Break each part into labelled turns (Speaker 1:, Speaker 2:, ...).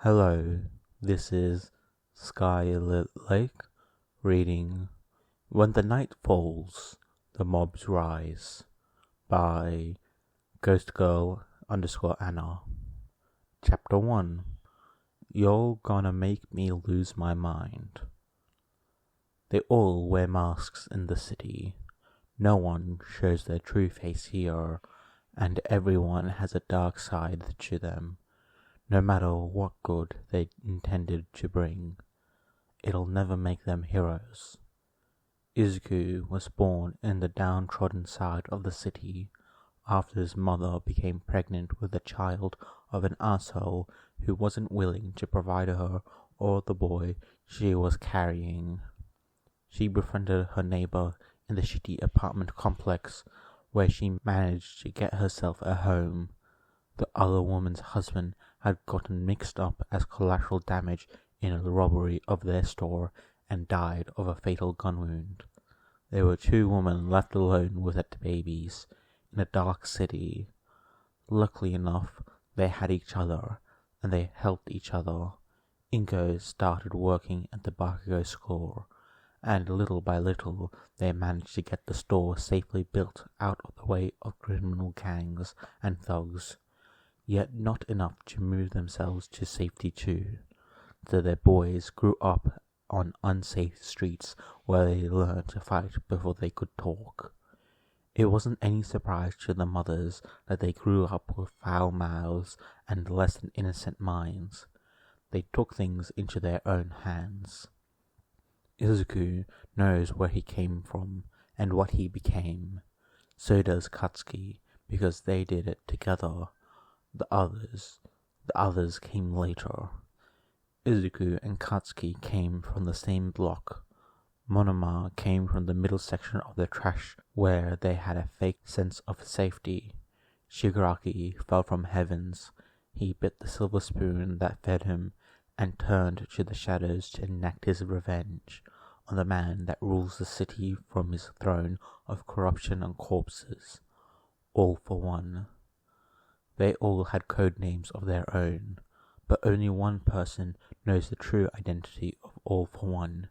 Speaker 1: Hello, this is Skylit Lake reading When the Night Falls, the Mobs Rise by GhostGirl_Anna. Chapter 1. You're gonna make me lose my mind. They all wear masks in the city. No one shows their true face here, and everyone has a dark side to them. No matter what good they intended to bring, it'll never make them heroes. Izuku was born in the downtrodden side of the city after his mother became pregnant with a child of an asshole who wasn't willing to provide her or the boy she was carrying. She befriended her neighbor in the shitty apartment complex where she managed to get herself a home. The other woman's husband had gotten mixed up as collateral damage in a robbery of their store and died of a fatal gun wound. There were two women left alone with their babies in a dark city. Luckily enough, they had each other, and they helped each other. Ingo started working at the Bakugo store, and little by little they managed to get the store safely built out of the way of criminal gangs and thugs. Yet not enough to move themselves to safety too, so their boys grew up on unsafe streets where they learned to fight before they could talk. It wasn't any surprise to the mothers that they grew up with foul mouths and less than innocent minds. They took things into their own hands. Izuku knows where he came from and what he became. So does Katsuki, because they did it together. The others came later. Izuku and Katsuki came from the same block. Monoma came from the middle section of the trash where they had a fake sense of safety. Shigaraki fell from heavens. He bit the silver spoon that fed him and turned to the shadows to enact his revenge on the man that rules the city from his throne of corruption and corpses. All for one. They all had code names of their own, but only one person knows the true identity of All for One.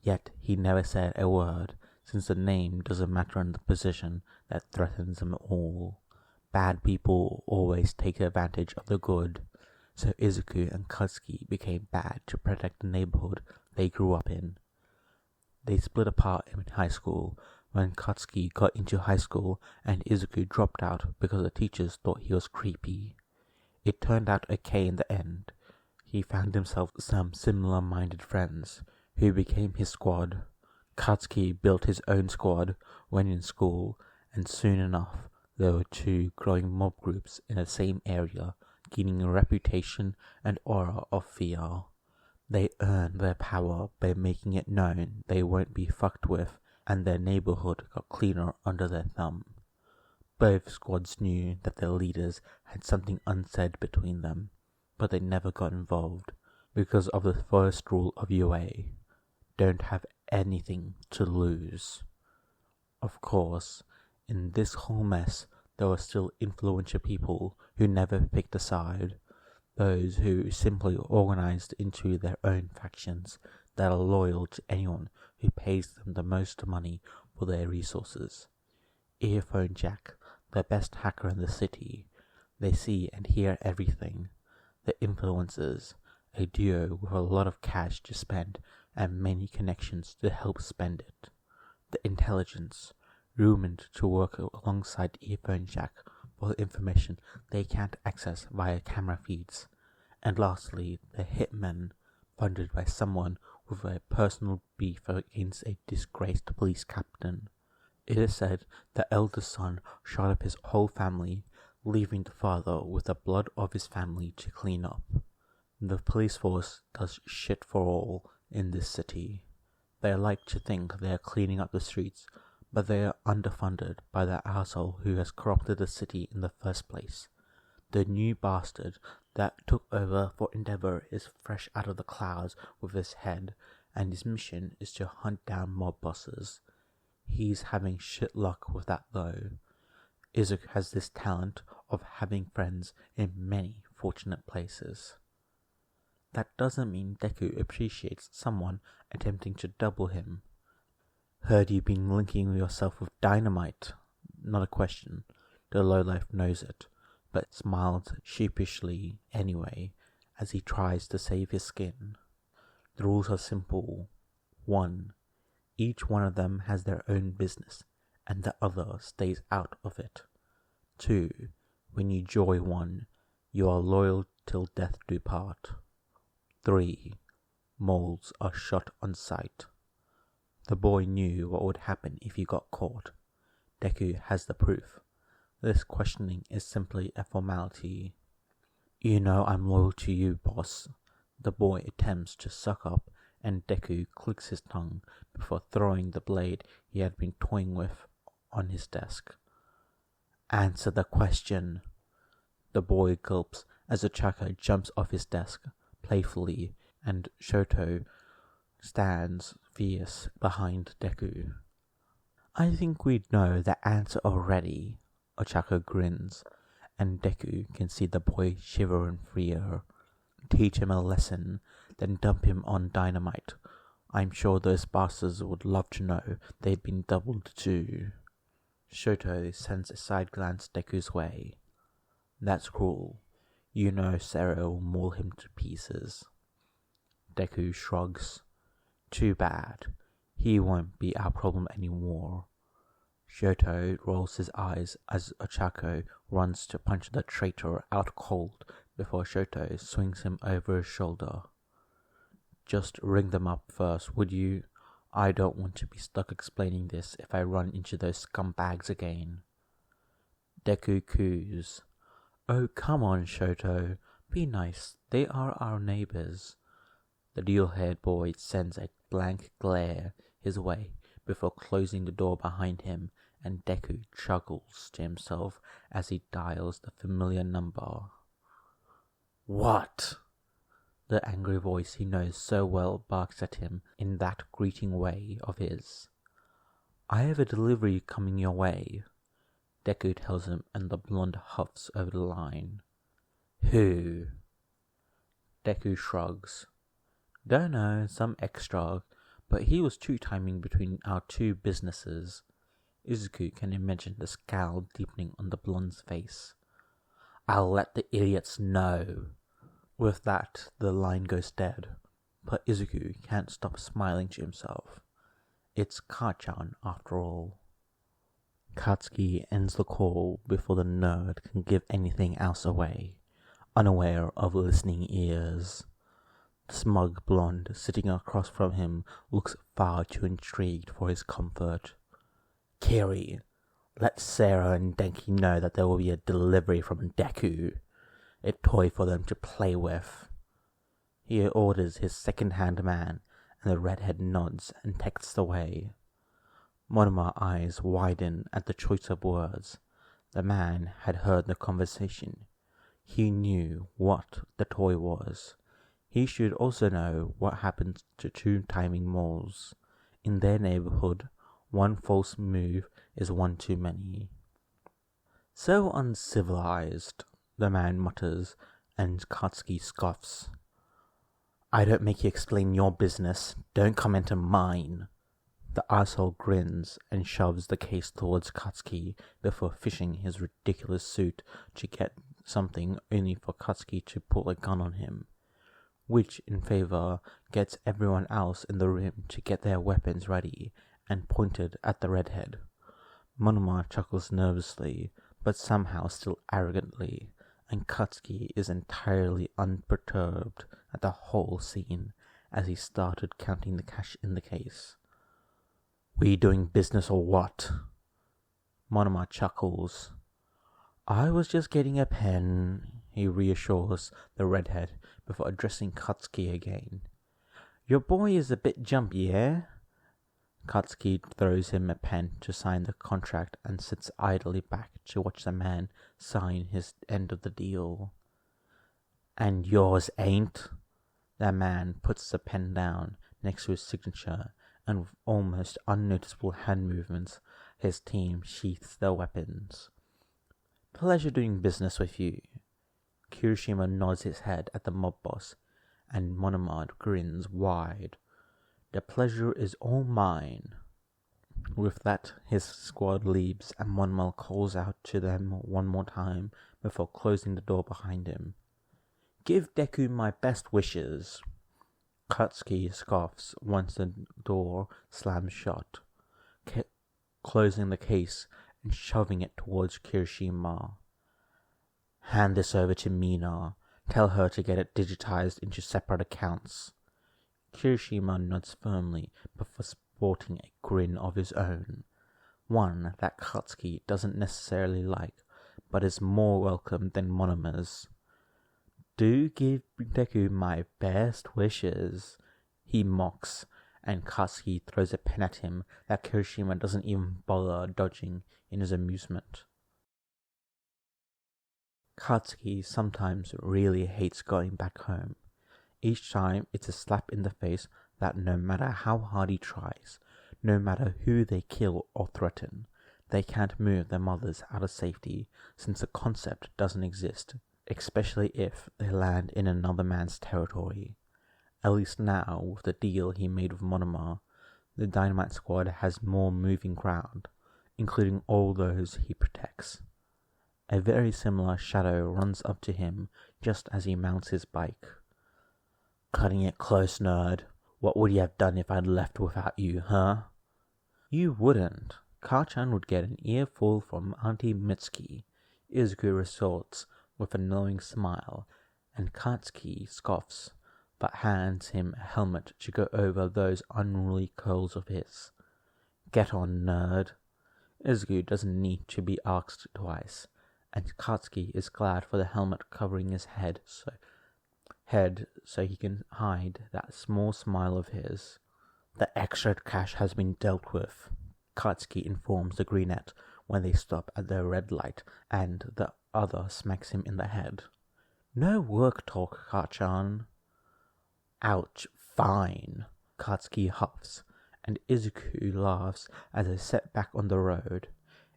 Speaker 1: Yet he never said a word, since the name doesn't matter in the position that threatens them all. Bad people always take advantage of the good, so Izuku and Katsuki became bad to protect the neighborhood they grew up in. They split apart in high school, when Katsuki got into high school and Izuku dropped out because the teachers thought he was creepy. It turned out okay in the end. He found himself some similar-minded friends, who became his squad. Katsuki built his own squad when in school, and soon enough there were two growing mob groups in the same area, gaining a reputation and aura of fear. They earned their power by making it known they won't be fucked with, and their neighborhood got cleaner under their thumb. Both squads knew that their leaders had something unsaid between them, but they never got involved because of the first rule of UA: don't have anything to lose. Of course, in this whole mess, there were still influential people who never picked a side, those who simply organized into their own factions that are loyal to anyone who pays them the most money for their resources. Earphone Jack, the best hacker in the city, they see and hear everything. The influencers, a duo with a lot of cash to spend and many connections to help spend it. The intelligence, rumored to work alongside Earphone Jack for information they can't access via camera feeds. And lastly, the hitmen, funded by someone with a personal beef against a disgraced police captain. It is said the eldest son shot up his whole family, leaving the father with the blood of his family to clean up. The police force does shit for all in this city. They like to think they are cleaning up the streets, but they are underfunded by the asshole who has corrupted the city in the first place. The new bastard that took over for Endeavor is fresh out of the clouds with his head, and his mission is to hunt down mob bosses. He's having shit luck with that though. Izuku has this talent of having friends in many fortunate places. that doesn't mean Deku appreciates someone attempting to double him. Heard you've been linking yourself with dynamite. Not a question. The lowlife knows it, but smiles sheepishly anyway as he tries to save his skin. The rules are simple. 1. Each one of them has their own business, and the other stays out of it. 2. When you join one, you are loyal till death do part. 3. Moles are shot on sight. The boy knew what would happen if he got caught. Deku has the proof. This questioning is simply a formality. You know I'm loyal to you, boss. The boy attempts to suck up, and Deku clicks his tongue before throwing the blade he had been toying with on his desk. Answer the question. The boy gulps as Ochako jumps off his desk playfully, and Shoto stands fierce behind Deku. I think we know the answer already. Ochako grins, and Deku can see the boy shiver in fear. Teach him a lesson, then dump him on dynamite. I'm sure those bastards would love to know they'd been doubled too. Shoto sends a side glance Deku's way. That's cruel. You know Sarah will maul him to pieces. Deku shrugs. Too bad. He won't be our problem anymore. Shoto rolls his eyes as Ochako runs to punch the traitor out cold before Shoto swings him over his shoulder. Just ring them up first, would you? I don't want to be stuck explaining this if I run into those scumbags again. Deku coos. Oh, come on, Shoto. Be nice. They are our neighbors. The deal-haired boy sends a blank glare his way before closing the door behind him, and Deku chuckles to himself as he dials the familiar number. What? The angry voice he knows so well barks at him in that greeting way of his. I have a delivery coming your way, Deku tells him, and the blonde huffs over the line. Who? Deku shrugs. Don't know, some extra, but he was two-timing between our two businesses. Izuku can imagine the scowl deepening on the blonde's face. I'll let the idiots know. With that, the line goes dead, but Izuku can't stop smiling to himself. It's Ka-chan after all. Katsuki ends the call before the nerd can give anything else away, unaware of listening ears. The smug blonde sitting across from him looks far too intrigued for his comfort. Kiri, let Sarah and Denki know that there will be a delivery from Deku, a toy for them to play with. He orders his second-hand man, and the redhead nods and texts away. Monoma's eyes widen at the choice of words. The man had heard the conversation. He knew what the toy was. He should also know what happens to two-timing moles. In their neighborhood, one false move is one too many. So uncivilized, the man mutters, and Katsuki scoffs. I don't make you explain your business. Don't come into mine. The arsehole grins and shoves the case towards Katsuki before fishing his ridiculous suit to get something only for Katsuki to pull a gun on him, which in favor gets everyone else in the room to get their weapons ready and pointed at the redhead. Monoma chuckles nervously, but somehow still arrogantly, and Katsuki is entirely unperturbed at the whole scene as he started counting the cash in the case. We doing business or what? Monoma chuckles. I was just getting a pen, he reassures the redhead before addressing Katsuki again. Your boy is a bit jumpy, eh? Katsuki throws him a pen to sign the contract and sits idly back to watch the man sign his end of the deal. And yours ain't? The man puts the pen down next to his signature, and with almost unnoticeable hand movements, his team sheaths their weapons. Pleasure doing business with you. Kirishima nods his head at the mob boss, and Monomad grins wide. The pleasure is all mine. With that, his squad leaves and Monomal calls out to them one more time before closing the door behind him. Give Deku my best wishes. Katsuki scoffs once the door slams shut, closing the case and shoving it towards Kirishima. Hand this over to Mina. Tell her to get it digitized into separate accounts. Kirishima nods firmly before sporting a grin of his own, one that Katsuki doesn't necessarily like, but is more welcome than Monoma's. Do give Deku my best wishes, he mocks, and Katsuki throws a pen at him that Kirishima doesn't even bother dodging in his amusement. Katsuki sometimes really hates going back home. Each time it's a slap in the face that no matter how hard he tries, no matter who they kill or threaten, they can't move their mothers out of safety since the concept doesn't exist, especially if they land in another man's territory. At least now, with the deal he made with Monoma, the Dynamite Squad has more moving ground, including all those he protects. A very similar shadow runs up to him just as he mounts his bike. Cutting it close, nerd. What would you have done if I'd left without you, huh? You wouldn't. Kachan would get an earful from Auntie Mitsuki. Izuku resorts with a knowing smile, and Katsuki scoffs, but hands him a helmet to go over those unruly curls of his. Get on, nerd. Izuku doesn't need to be asked twice, and Katsuki is glad for the helmet covering his head so he can hide that small smile of his. The extra cash has been dealt with, Katsuki informs the greenette when they stop at the red light and the other smacks him in the head. No work talk, Kachan. Ouch, fine, Katsuki huffs, and Izuku laughs as they set back on the road.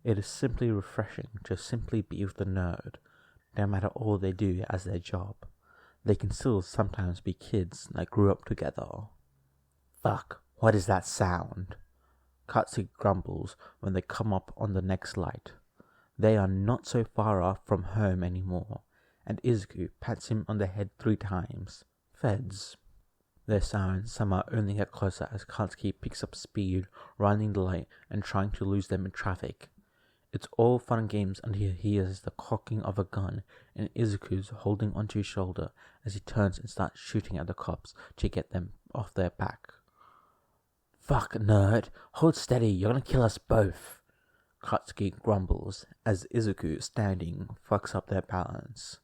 Speaker 1: It is simply refreshing to simply be with the nerd, no matter all they do as their job. They can still sometimes be kids that grew up together. Fuck, what is that sound? Katsuki grumbles when they come up on the next light. They are not so far off from home anymore, and Izuku pats him on the head 3 times. Feds. Their sirens somehow only get closer as Katsuki picks up speed, running the light and trying to lose them in traffic. It's all fun and games until he hears the cocking of a gun and Izuku's holding onto his shoulder as he turns and starts shooting at the cops to get them off their back. Fuck, nerd, hold steady, you're gonna kill us both, Katsuki grumbles as Izuku, standing, fucks up their balance.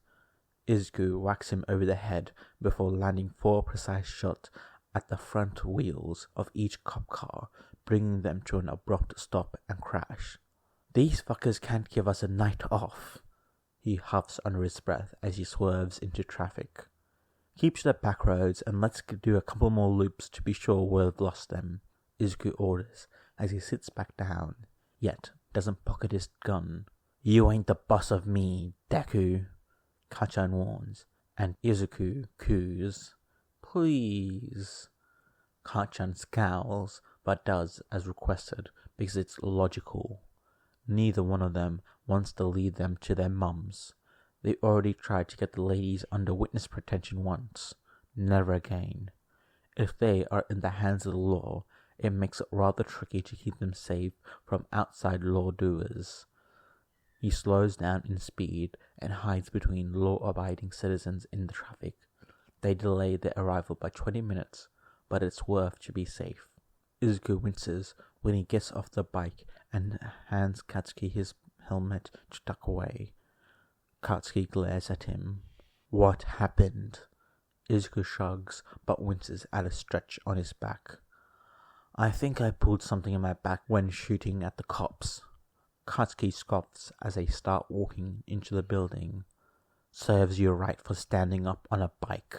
Speaker 1: Izuku whacks him over the head before landing 4 precise shots at the front wheels of each cop car, bringing them to an abrupt stop and crash. These fuckers can't give us a night off, he huffs under his breath as he swerves into traffic. Keep to the back roads and let's do a couple more loops to be sure we've lost them, Izuku orders as he sits back down, yet doesn't pocket his gun. You ain't the boss of me, Deku, Kachan warns, and Izuku coos. Please. Kachan scowls, but does as requested because it's logical. Neither one of them wants to lead them to their mums. They already tried to get the ladies under witness protection once. Never again. If they are in the hands of the law, it makes it rather tricky to keep them safe from outside law-doers. He slows down in speed and hides between law-abiding citizens in the traffic. They delay their arrival by 20 minutes, but it's worth to be safe. Izuku winces when he gets off the bike and hands Katsuki his helmet to tuck away. Katsuki glares at him. What happened? Izuku shrugs but winces at a stretch on his back. I think I pulled something in my back when shooting at the cops. Katsuki scoffs as they start walking into the building. Serves you right for standing up on a bike.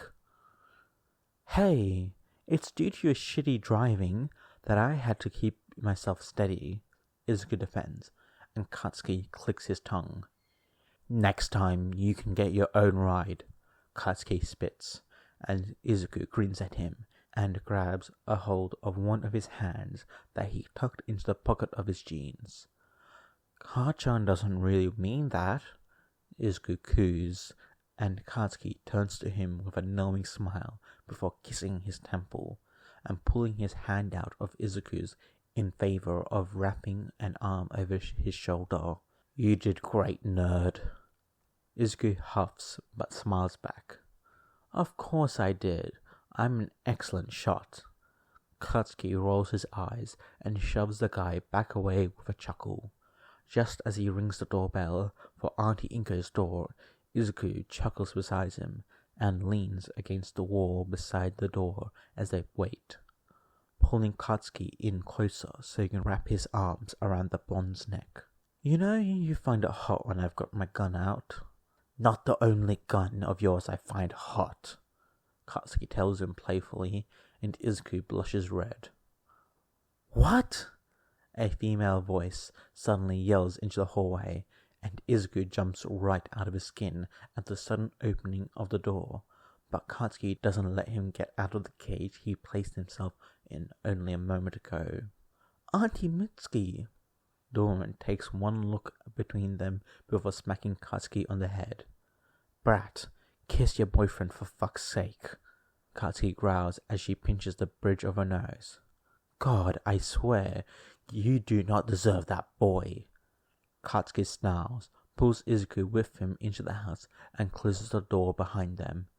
Speaker 1: Hey, it's due to your shitty driving that I had to keep myself steady, Izuku defends, and Katsuki clicks his tongue. Next time you can get your own ride, Katsuki spits, and Izuku grins at him and grabs a hold of one of his hands that he tucked into the pocket of his jeans. "Kachan doesn't really mean that," Izuku coos, and Katsuki turns to him with a knowing smile before kissing his temple and pulling his hand out of Izuku's in favor of wrapping an arm over his shoulder. "You did great, nerd." Izuku huffs but smiles back. "Of course I did. I'm an excellent shot." Katsuki rolls his eyes and shoves the guy back away with a chuckle. Just as he rings the doorbell for Auntie Inko's door, Izuku chuckles beside him and leans against the wall beside the door as they wait, pulling Katsuki in closer so he can wrap his arms around the blonde's neck. "You know you find it hot when I've got my gun out." "Not the only gun of yours I find hot," Katsuki tells him playfully, and Izuku blushes red. "What?" a female voice suddenly yells into the hallway, and Izuku jumps right out of his skin at the sudden opening of the door, but Katsuki doesn't let him get out of the cage he placed himself in only a moment ago. "Auntie Mitsuki!" The woman takes one look between them before smacking Katsuki on the head. "Brat, kiss your boyfriend for fuck's sake," Katsuki growls as she pinches the bridge of her nose. "God, I swear, you do not deserve that boy." Katsuki snarls, pulls Izuku with him into the house, and closes the door behind them.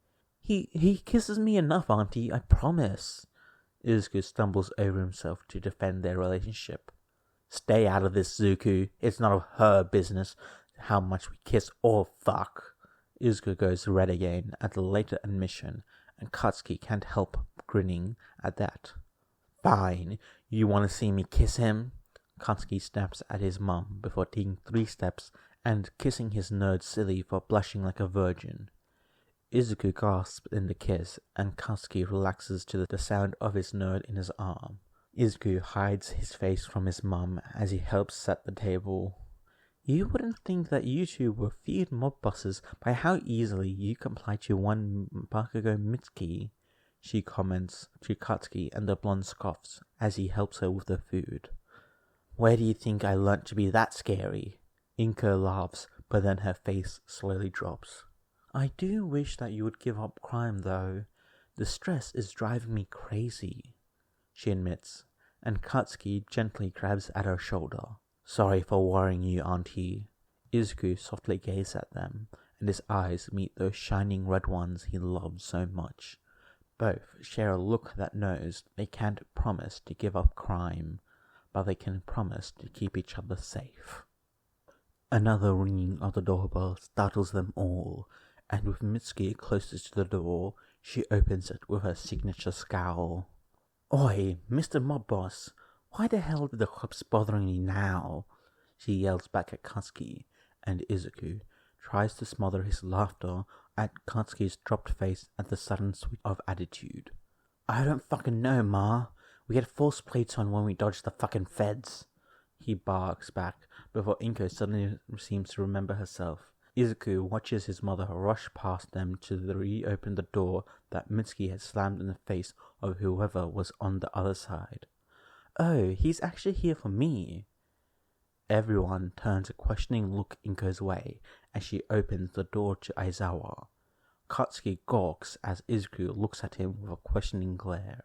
Speaker 1: He kisses me enough, Auntie, I promise." Izuku stumbles over himself to defend their relationship. "Stay out of this, Zuku. It's none of her business how much we kiss or fuck." Izuku goes red again at the later admission, and Katsuki can't help grinning at that. "Fine, you want to see me kiss him?" Katsuki snaps at his mum before taking 3 steps and kissing his nerd silly for blushing like a virgin. Izuku gasps in the kiss, and Katsuki relaxes to the sound of his nerd in his arm. Izuku hides his face from his mum as he helps set the table. "You wouldn't think that you two were feared mob bosses by how easily you comply to one Bakugo Mitsuki," she comments to Katsuki, and the blonde scoffs as he helps her with the food. "Where do you think I learnt to be that scary?" Inko laughs, but then her face slowly drops. "I do wish that you would give up crime, though. The stress is driving me crazy," she admits, and Katsuki gently grabs at her shoulder. "Sorry for worrying you, Auntie." Izuku softly gazes at them, and his eyes meet those shining red ones he loves so much. Both share a look that knows they can't promise to give up crime, but they can promise to keep each other safe. Another ringing of the doorbell startles them all, and with Mitsuki closest to the door, she opens it with her signature scowl. "Oi, Mr. Mob Boss, why the hell are the cops bothering me now?" she yells back at Katsuki, and Izuku tries to smother his laughter at Katsuki's dropped face at the sudden switch of attitude. "I don't fucking know, Ma. We get false plates on when we dodge the fucking feds," he barks back before Inko suddenly seems to remember herself. Izuku watches his mother rush past them to reopen the door that Mitsuki had slammed in the face of whoever was on the other side. "Oh, he's actually here for me." Everyone turns a questioning look Inko's way as she opens the door to Aizawa. Katsuki gawks as Izuku looks at him with a questioning glare.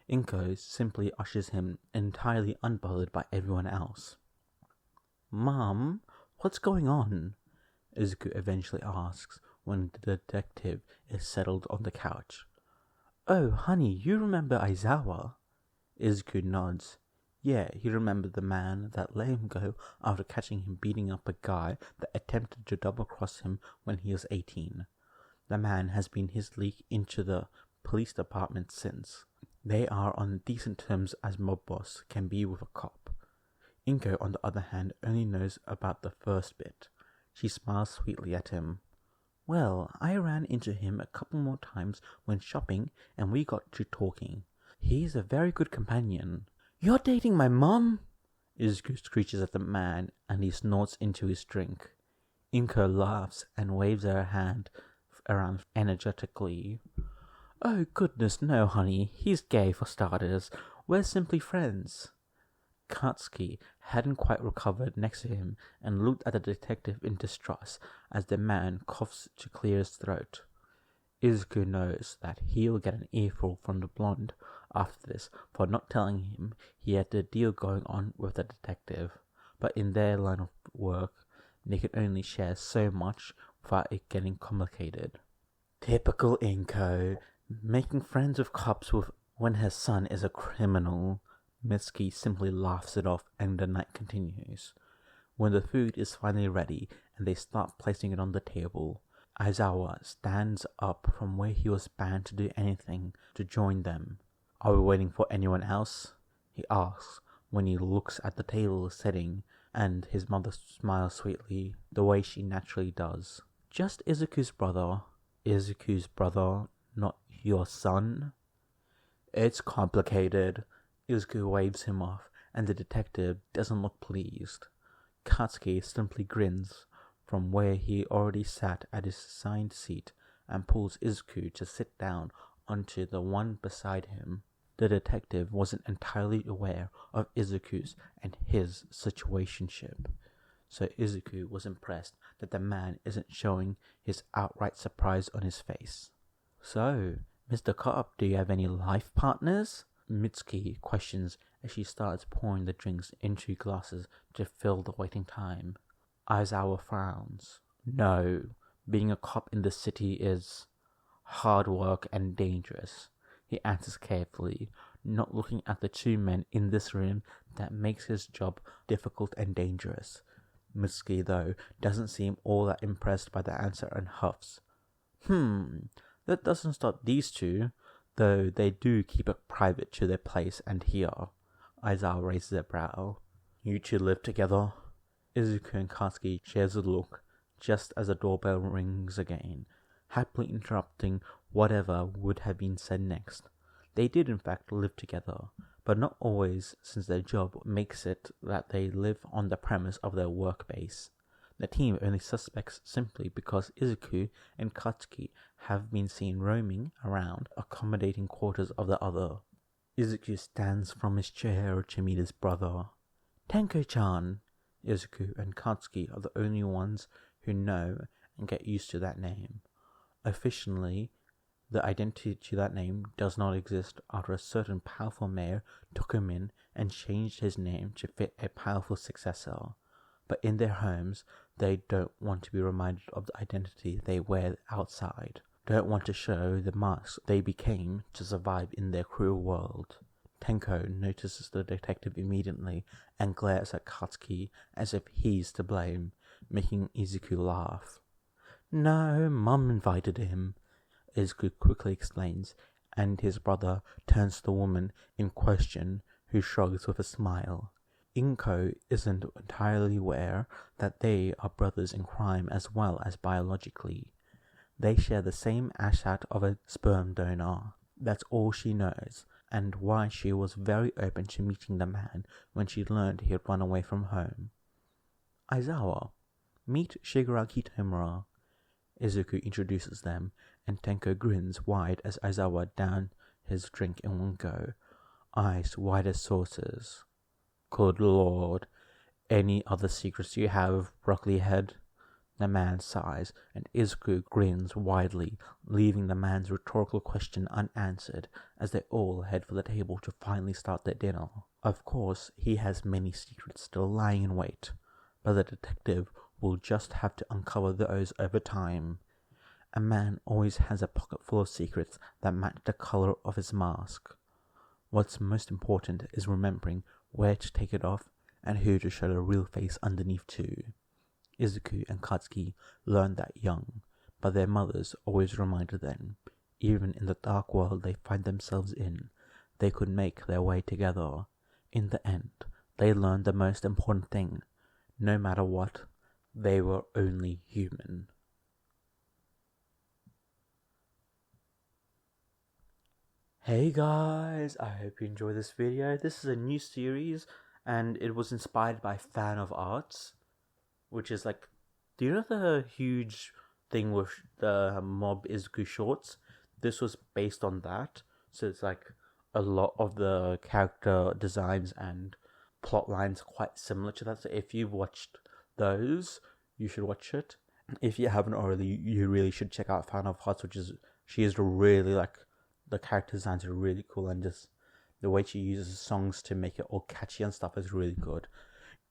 Speaker 1: Inko simply ushers him entirely unbothered by everyone else. "Mom, what's going on?" Izuku eventually asks when the detective is settled on the couch. "Oh, honey, you remember Aizawa?" Izuku nods. Yeah, he remembered the man that let him go after catching him beating up a guy that attempted to double-cross him when he was 18. The man has been his leak into the police department since. They are on decent terms as mob boss can be with a cop. Inko, on the other hand, only knows about the first bit. She smiles sweetly at him. "Well, I ran into him a couple more times when shopping, and we got to talking. He's a very good companion." "You're dating my mom?" Izuku screeches at the man, and he snorts into his drink. Inko laughs and waves her hand around energetically. Oh goodness, no, honey. He's gay for starters. We're simply friends. Katsuki hadn't quite recovered next to him and looked at the detective in distrust as the man coughs to clear his throat. Izuku knows that he'll get an earful from the blonde after this for not telling him he had a deal going on with the detective, but in their line of work, they can only share so much without it getting complicated. Typical Inko, making friends with cops when her son is a criminal. Mitsuki simply laughs it off and the night continues. When the food is finally ready and they start placing it on the table, Aizawa stands up from where he was banned to do anything to join them. Are we waiting for anyone else? He asks when he looks at the table setting and his mother smiles sweetly, the way she naturally does. Just Izuku's brother. Izuku's brother, not your son? It's complicated. Izuku waves him off, and the detective doesn't look pleased. Katsuki simply grins from where he already sat at his assigned seat and pulls Izuku to sit down onto the one beside him. The detective wasn't entirely aware of Izuku's and his situationship, so Izuku was impressed that the man isn't showing his outright surprise on his face. So, Mr. Cop, do you have any life partners? Mitsuki questions as she starts pouring the drinks into glasses to fill the waiting time. Aizawa frowns. No, being a cop in the city is hard work and dangerous, he answers carefully, not looking at the two men in this room that makes his job difficult and dangerous. Mitsuki, though, doesn't seem all that impressed by the answer and huffs. That doesn't stop these two, though they do keep it private to their place and here. Aizawa raises a brow. You two live together? Izuku and Katsuki shares a look, just as the doorbell rings again, happily interrupting whatever would have been said next. They did in fact live together, but not always, since their job makes it that they live on the premise of their work base. The team only suspects simply because Izuku and Katsuki have been seen roaming around, accommodating quarters of the other. Izuku stands from his chair to meet his brother. Tenko-chan! Izuku and Katsuki are the only ones who know and get used to that name. Officially, the identity to that name does not exist after a certain powerful mayor took him in and changed his name to fit a powerful successor. But in their homes, they don't want to be reminded of the identity they wear outside, don't want to show the masks they became to survive in their cruel world. Tenko notices the detective immediately and glares at Katsuki as if he's to blame, making Izuku laugh. No, Mum invited him, Izuku quickly explains, and his brother turns to the woman in question, who shrugs with a smile. Inko isn't entirely aware that they are brothers in crime as well as biologically. They share the same asset of a sperm donor. That's all she knows, and why she was very open to meeting the man when she learned he had run away from home. Aizawa, meet Shigaraki Tomura. Izuku introduces them, and Tenko grins wide as Aizawa downs his drink in one go, eyes wide as saucers. Good lord, any other secrets you have, Broccoli Head? The man sighs, and Izuku grins widely, leaving the man's rhetorical question unanswered as they all head for the table to finally start their dinner. Of course, he has many secrets still lying in wait, but the detective will just have to uncover those over time. A man always has a pocket full of secrets that match the color of his mask. What's most important is remembering where to take it off and who to show the real face underneath too. Izuku and Katsuki learned that young, but their mothers always reminded them, even in the dark world they find themselves in, they could make their way together. In the end, they learned the most important thing. No matter what, they were only human. Hey guys, I hope you enjoyed this video. This is a new series, and it was inspired by Fan of Arts, which is like, do you know the huge thing with the Mob Izuku shorts? this was based on that. So it's like a lot of the character designs and plot lines are quite similar to that. So if you've watched those, you should watch it. If you haven't already, you really should check out Fan of Hearts, she is really like, the character designs are really cool, and just the way she uses songs to make it all catchy and stuff is really good.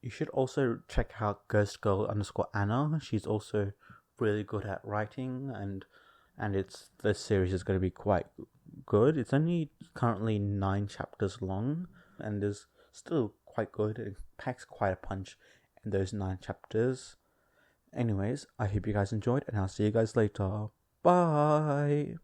Speaker 1: You should also check out ghostgirl_Anna. She's also really good at writing, and this series is going to be quite good. It's only currently 9 chapters long, and is still quite good. It packs quite a punch in those 9 chapters. Anyways, I hope you guys enjoyed, and I'll see you guys later. Bye!